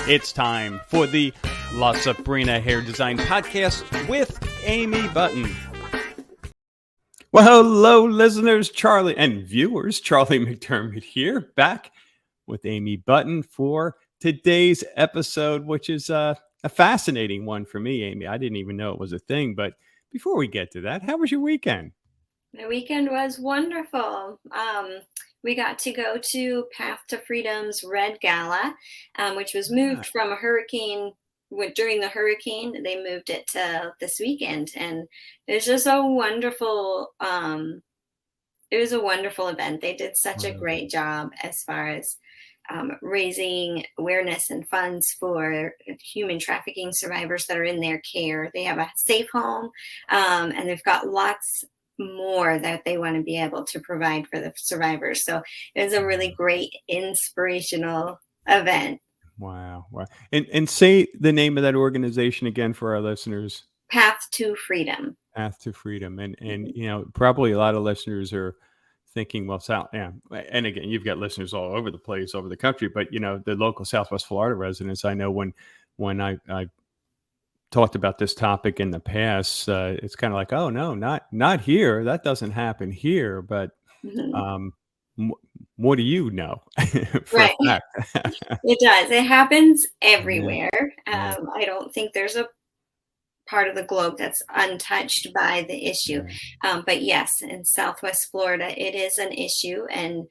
It's time for the La Sabrina Hair Design Podcast with Amy Button. Well, hello, listeners, Charlie, and viewers. Charlie McDermott here, back with Amy Button for today's episode, which is a fascinating one for me, Amy. I didn't even know it was a thing, but before we get to that, how was your weekend? My weekend was wonderful. We got to go to Path to Freedom's Red Gala, which was moved from a hurricane. During the hurricane, they moved it to this weekend, and it was just a wonderful. It was a wonderful event. They did such a great job as far as raising awareness and funds for human trafficking survivors that are in their care. They have a safe home, and they've got lots more that they want to be able to provide for the survivors. So it was a really great inspirational event. Wow. And say the name of that organization again for our listeners. Path to Freedom. Path to Freedom. And you know, probably a lot of listeners are thinking, well, and again, you've got listeners all over the place, over the country, but you know, the local Southwest Florida residents, I know when I talked about this topic in the past, it's kind of like, oh no, not here. That doesn't happen here. But what do you know? Right. It does. It happens everywhere. Yeah. I don't think there's a part of the globe that's untouched by the issue. But yes, in Southwest Florida, it is an issue. And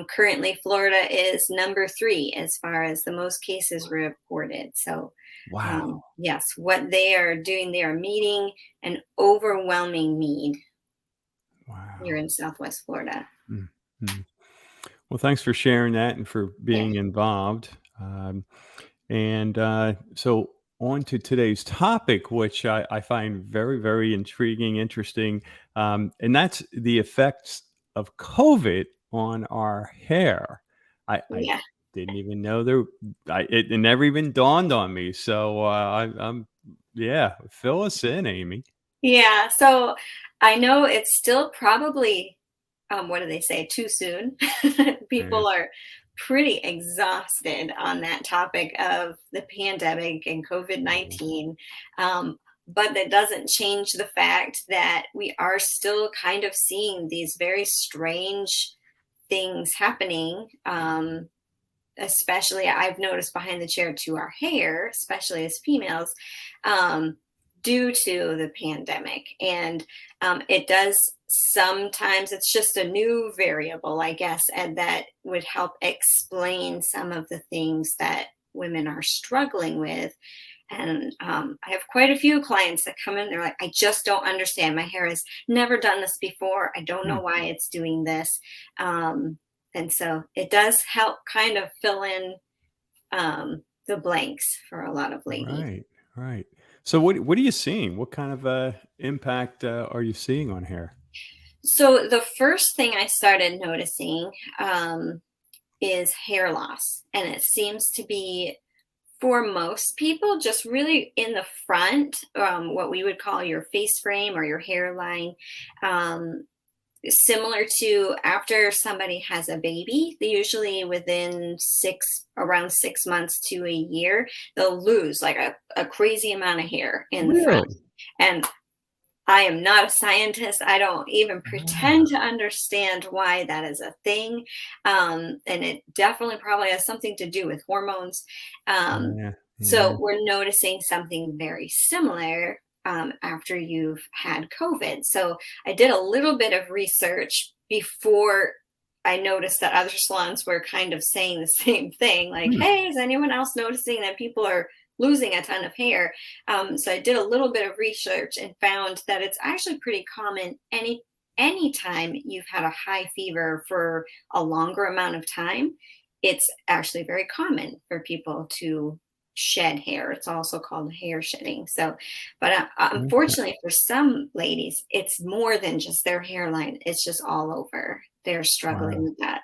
currently, Florida is number 3 as far as the most cases reported. So wow. Yes, what they are doing, they are meeting an overwhelming need here in Southwest Florida. Mm-hmm. Well, thanks for sharing that and for being involved. So on to today's topic, which I find very, very intriguing, interesting, and that's the effects of COVID on our hair. I didn't even know it never even dawned on me. So I'm fill us in, Amy. Yeah, so I know it's still probably, what do they say, too soon. People are pretty exhausted on that topic of the pandemic and COVID-19. But that doesn't change the fact that we are still kind of seeing these very strange things happening. Especially I've noticed behind the chair to our hair, especially as females, due to the pandemic. And it does sometimes, it's just a new variable, I guess, and that would help explain some of the things that women are struggling with. And I have quite a few clients that come in, they're like, I just don't understand. My hair has never done this before. I don't know why it's doing this. And so it does help kind of fill in the blanks for a lot of ladies. Right. So what are you seeing? What kind of impact are you seeing on hair? So the first thing I started noticing is hair loss. And it seems to be, for most people, just really in the front, what we would call your face frame or your hairline. Similar to after somebody has a baby, they usually within around 6 months to a year, they'll lose like a crazy amount of hair in the front. And I am not a scientist. I don't even pretend to understand why that is a thing. And it definitely probably has something to do with hormones. So we're noticing something very similar after you've had COVID. So I did a little bit of research before I noticed that other salons were kind of saying the same thing. Like, hey, is anyone else noticing that people are losing a ton of hair? So I did a little bit of research and found that it's actually pretty common anytime you've had a high fever for a longer amount of time. It's actually very common for people to shed hair. It's also called hair shedding. So, but unfortunately for some ladies, it's more than just their hairline. It's just all over. They're struggling with that.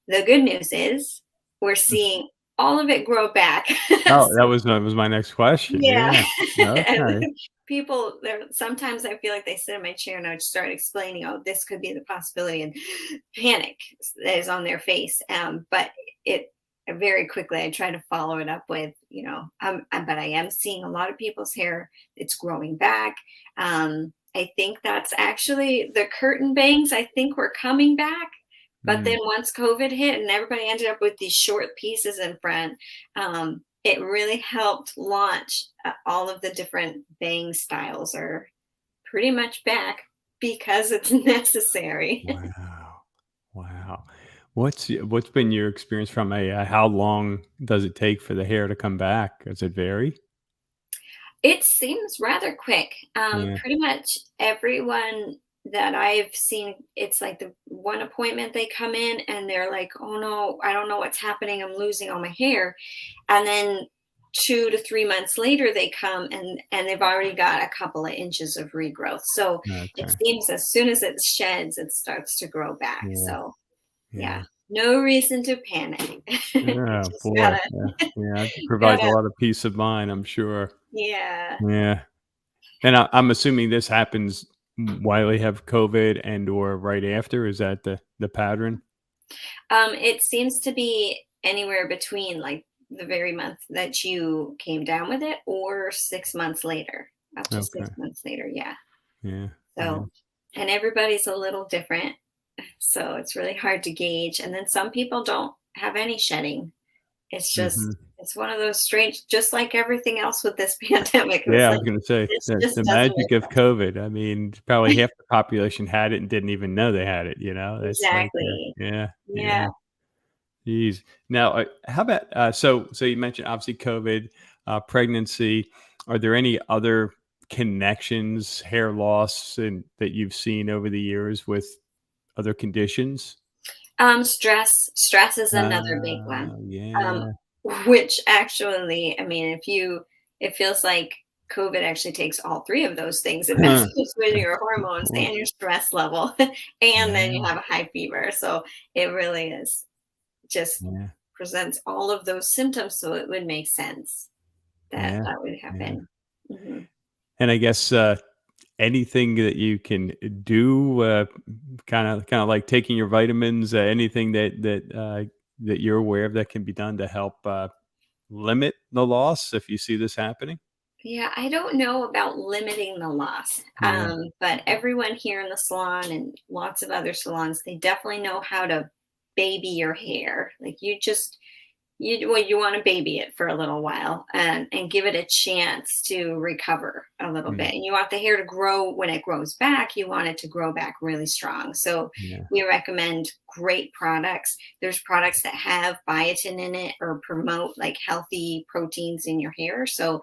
The good news is we're seeing all of it grow back. Oh, that was my next question. Yeah. Okay. People, sometimes I feel like they sit in my chair and I would start explaining, oh, this could be the possibility, and panic is on their face. But very quickly I try to follow it up with, but I am seeing a lot of people's hair, it's growing back. I think that's actually the curtain bangs. I think were coming back. But Mm. then once COVID hit and everybody ended up with these short pieces in front, it really helped launch all of the different bang styles are pretty much back because it's necessary. Wow. Wow. What's been your experience from a how long does it take for the hair to come back? Does it vary? It seems rather quick. Yeah. Pretty much everyone that I've seen, it's like the one appointment they come in and they're like, "Oh no, I don't know what's happening. I'm losing all my hair." And then 2 to 3 months later they come and they've already got a couple of inches of regrowth. So it Okay. seems as soon as it sheds, it starts to grow back. Yeah. So yeah, Yeah. no reason to panic. You Oh just boy. gotta Yeah. Yeah. It provides a gotta lot of peace of mind, I'm sure. yeah. Yeah. And I'm assuming this happens while they have COVID and or right after. Is that the pattern? It seems to be anywhere between like the very month that you came down with it or 6 months later, up to Okay. 6 months later. Yeah. Yeah. Yeah. So, and everybody's a little different. So it's really hard to gauge. And then some people don't have any shedding. It's Mhm. just, it's one of those strange, just like everything else with this pandemic. It was Yeah, I like, was gonna say this the just doesn't magic of COVID. I mean, probably half the population had it and didn't even know they had it, you know? That's like, exactly. yeah, Yeah. yeah. Jeez. Now, how about so you mentioned obviously COVID, pregnancy. Are there any other connections, hair loss, and that you've seen over the years with other conditions? Stress is another big one. Um, Yeah. which actually, I mean, it feels like COVID actually takes all three of those things. It Huh. messes with That's your a good hormones point. and your stress level, and then you Yeah, have a high fever. So it really is just yeah, presents all of those symptoms. So it would make sense that yeah, that would yeah. happen. Mhm. And I guess, anything that you can do, kinda like taking your vitamins, anything that you're aware of that can be done to help, limit the loss if you see this happening? Yeah, I don't know about limiting the loss, Yeah. but everyone here in the salon and lots of other salons, they definitely know how to baby your hair. Like you want to baby it for a little while and give it a chance to recover a little Mm, bit. And you want the hair to grow when it grows back. You want it to grow back really strong. So yeah, we recommend great products. There's products that have biotin in it or promote like healthy proteins in your hair. So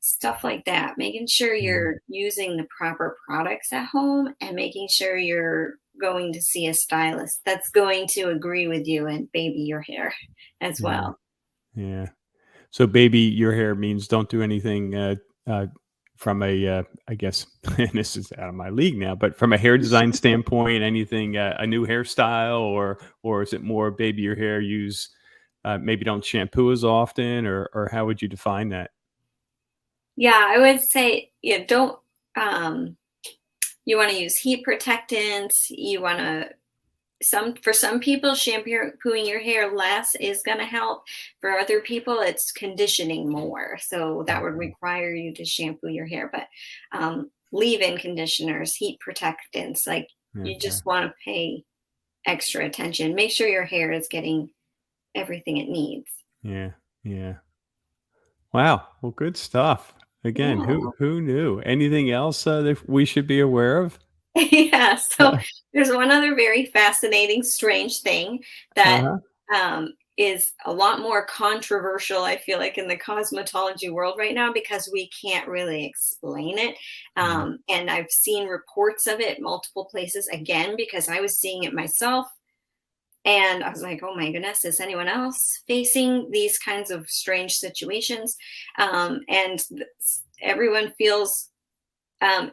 stuff like that, making sure yeah, you're using the proper products at home and making sure you're going to see a stylist that's going to agree with you and baby your hair as yeah, well. yeah. So baby your hair means don't do anything, from a, I guess, and this is out of my league now, but from a hair design standpoint, anything, a new hairstyle or is it more baby your hair, use, maybe don't shampoo as often or how would you define that? Yeah, I would say, yeah, don't um you want to use heat protectants, you want to some people shampooing your hair less is going to help. For other people it's conditioning more, so that would Okay, require you to shampoo your hair. But leave-in conditioners, heat protectants, like you okay. just want to pay extra attention, make sure your hair is getting everything it needs. Yeah, yeah. Wow, well, good stuff. Again, Yeah. who knew? Anything else, that we should be aware of? Yeah, so there's one other very fascinating, strange thing that Uh-huh. is a lot more controversial, I feel like, in the cosmetology world right now because we can't really explain it. Yeah. And I've seen reports of it multiple places again because I was seeing it myself. And I was like, oh my goodness, is anyone else facing these kinds of strange situations? Everyone feels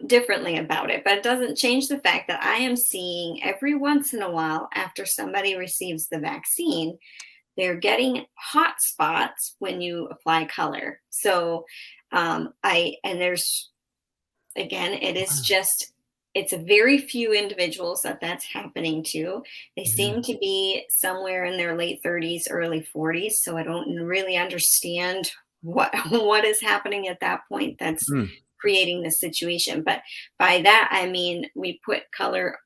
differently about it, but it doesn't change the fact that I am seeing every once in a while after somebody receives the vaccine, they're getting hot spots when you apply color. So I and there's again, it is Wow. just it's a very few individuals that that's happening to. They Yeah. seem to be somewhere in their late 30s, early 40s. So I don't really understand what what is happening at that point that's Mm. creating this situation. But by that I mean we put color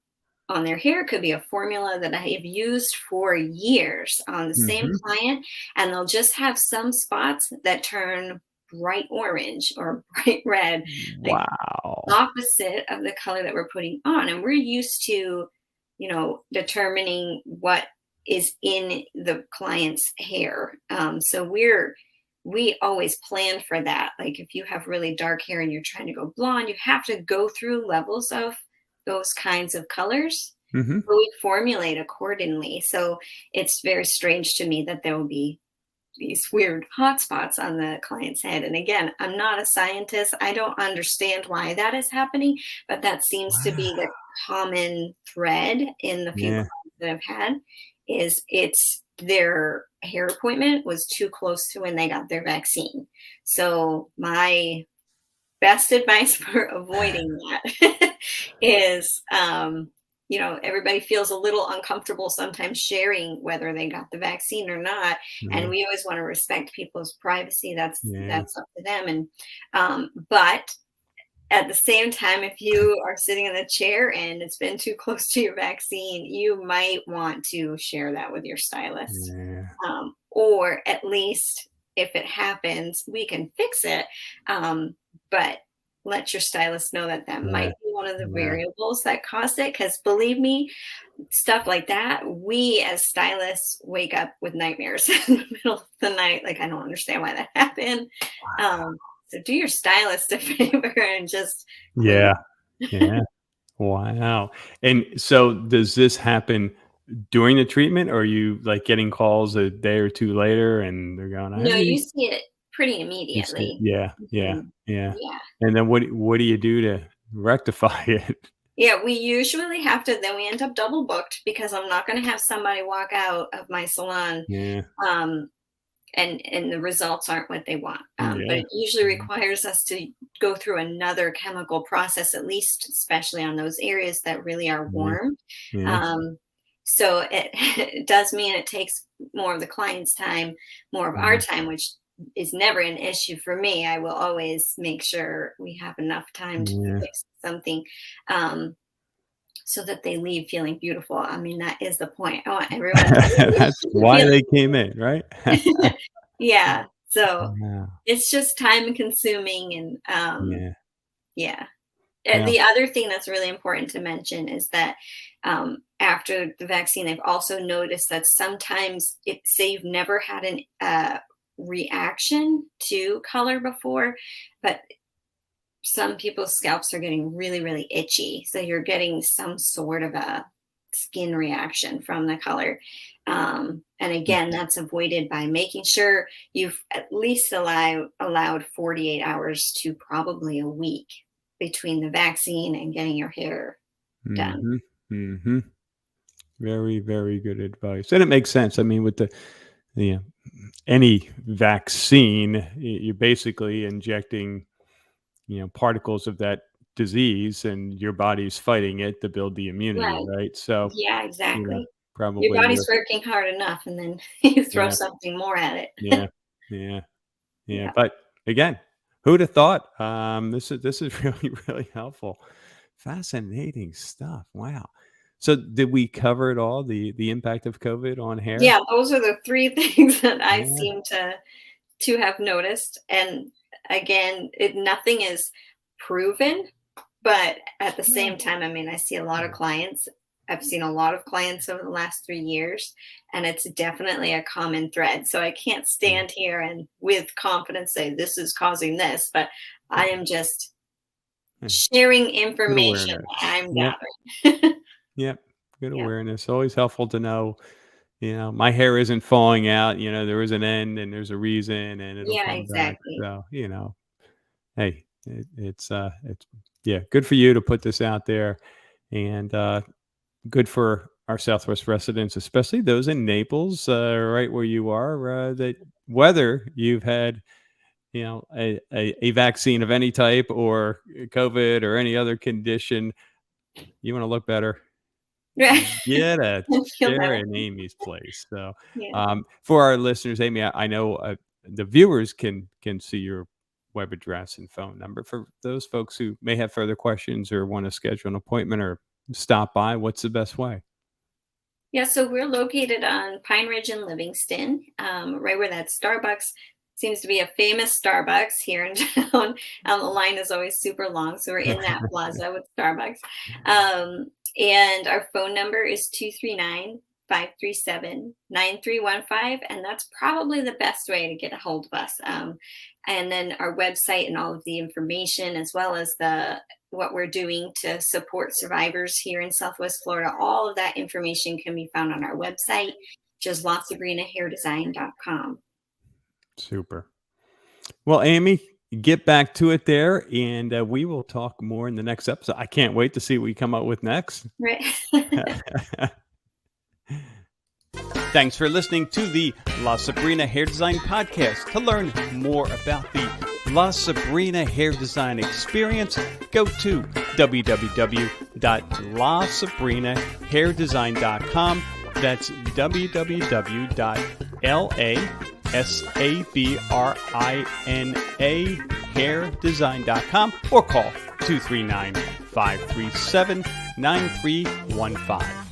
on their hair. It could be a formula that I have used for years on the same Mhm. client, and they'll just have some spots that turn bright orange or bright red, like Wow. opposite of the color that we're putting on. And we're used to, determining what is in the client's hair. So we always plan for that. Like if you have really dark hair and you're trying to go blonde, you have to go through levels of those kinds of colors. Mhm. But we formulate accordingly. So it's very strange to me that there will be these weird hot spots on the client's head. And again, I'm not a scientist. I don't understand why that is happening, but that seems to be the Wow. common thread in the few Yeah. clients that I've had is it's their hair appointment was too close to when they got their vaccine. So my best advice for avoiding that is everybody feels a little uncomfortable sometimes sharing whether they got the vaccine or not, and Yeah. we always want to respect people's privacy. that's Yeah. that's up to them. And but at the same time, if you are sitting in a chair and it's been too close to your vaccine, you might want to share that with your stylist. Yeah. Or at least if it happens, we can fix it. But let your stylist know that that Yeah. might be one of the Yeah. variables that caused it. Because believe me, stuff like that, we as stylists wake up with nightmares in the middle of the night. Like, I don't understand why that happened. Um, so do your stylist a favor and just clean. Yeah. Yeah. Wow. And so does this happen during the treatment, or are you, like, getting calls a day or 2 later and they're going, No, "Hey," you see it pretty you see immediately. yeah, yeah, Mhm. yeah. Yeah. And then what do you do to rectify it? Yeah, we usually have to then we end up double booked because I'm not gonna have somebody walk out of my salon, Yeah. um, and the results aren't what they want. But Yeah. it usually Mhm. requires us to go through another chemical process, at least especially on those areas that really are Yeah. warm. Yeah. Um, so it it does mean it takes more of the client's time, more of our Mhm. time, which is never an issue for me. I will always make sure we have enough time to Yeah. fix something. Um, so that they leave feeling beautiful. I mean, that is the point. I want everyone to That's leave why feeling they came in, right? yeah. So Wow. it's just time consuming and Yeah. yeah. Well, The other thing that's really important to mention is that after the vaccine, they've also noticed that sometimes it say you've never had an reaction to color before, but some people's scalps are getting really, really itchy. So you're getting some sort of a skin reaction from the color. And again, that's avoided by making sure you've at least allowed 48 hours to probably a week between the vaccine and getting your hair done. mhm, mhm. Very, very good advice, and it makes sense. I mean, with the any vaccine, you're basically injecting, particles of that disease, and your body's fighting it to build the immunity, Right. right? So, Yeah, you know, exactly. Your probably body's you're working hard enough, and then you throw yeah, something more at yeah, it. yeah, yeah. Yeah. But again, who'd have thought? This is really, really helpful. Fascinating stuff. Wow. So did we cover it all? The impact of COVID on hair? Yeah, those are the three things that I Yeah. seem to have noticed. And again, nothing is proven, but at the Yeah. same time, I mean, I see a lot of clients. I've seen a lot of clients over the last 3 years, and it's definitely a common thread. So I can't Yeah. stand here and with confidence say this is causing this, but I am just Yeah. sharing Good information awareness. that I'm Yep. gathering. Yep. Good Yep. awareness. Always helpful to know, my hair isn't falling out, there is an end and there's a reason and it'll Yeah, come back. exactly. So, hey, it's yeah, good for you to put this out there, and good for our Southwest residents, especially those in Naples, right where you are, that whether you've had, a vaccine of any type or COVID or any other condition, You want to look better? Right. Get a You'll chair never. in Amy's place. So, Yeah. for our listeners, Amy, I know the viewers can see your web address and phone number. For those folks who may have further questions or want to schedule an appointment or stop by, what's the best way? Yeah, so we're located on Pine Ridge and Livingston, right where that Starbucks seems to be a famous Starbucks here in town. The line is always super long, so we're in that plaza with Starbucks. And our phone number is 239-537-9315, and that's probably the best way to get a hold of us. And then our website and all of the information, as well as what we're doing to support survivors here in Southwest Florida, all of that information can be found on our website, which is LaSabrinaHairDesign.com. Super. Well, Amy, get back to it there, and we will talk more in the next episode. I can't wait to see what you come up with next. Right. Thanks for listening to the La Sabrina Hair Design Podcast. To learn more about the La Sabrina Hair Design experience, go to www.lasabrinahairdesign.com. That's www.lasabrinahairdesign.com, or call 239-537-9315.